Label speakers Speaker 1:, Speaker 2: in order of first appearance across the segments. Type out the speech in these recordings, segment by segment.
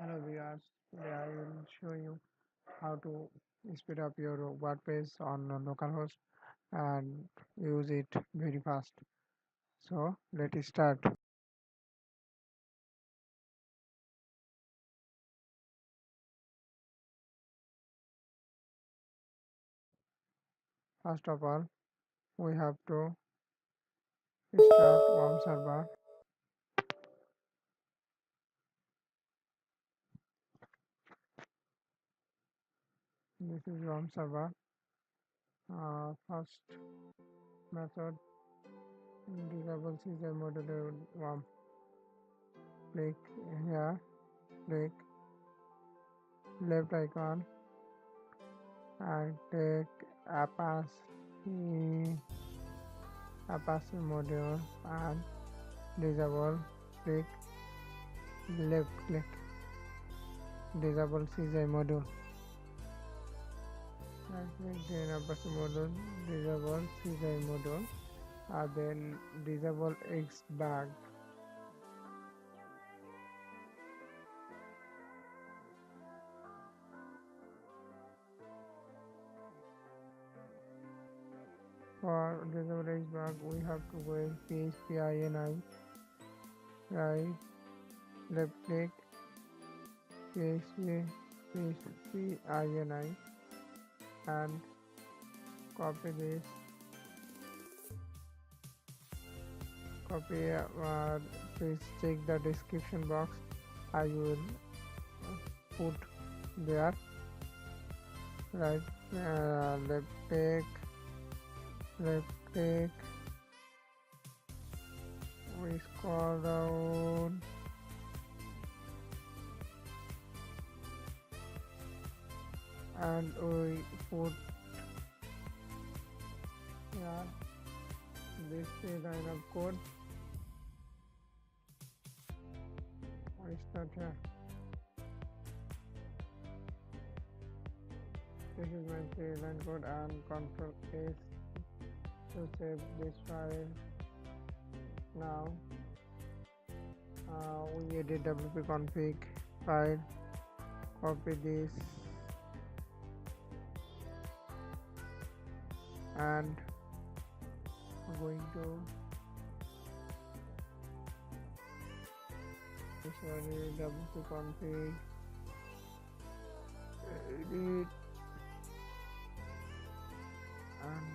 Speaker 1: Hello viewers, today I will show you how to speed up your WordPress on a localhost and use it very fast. So let's start. First of all, we have to start WARM server. This is WARM server. First method, disable CJ module WARM. Click here, click left icon and take Apache module and disable. Click left click disable CGI module. Right click then Apache module, disable CGI module, and then disable Xbag. For disable Xbag, we have to go in PHP-INI, right, left click, PHP-INI, and copy this, please check the description box. I will put there, right, left click, we scroll down and we put here this line of code. We start here. This is my line code and Control S to save this file. Now we edit wp config file, copy this and going to wp config edit and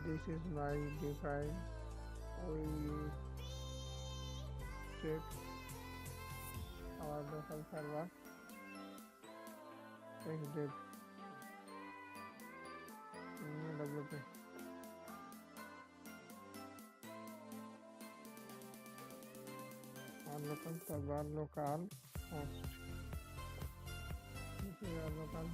Speaker 1: this is my define. We check our local server exit wp our local server local host. This is our local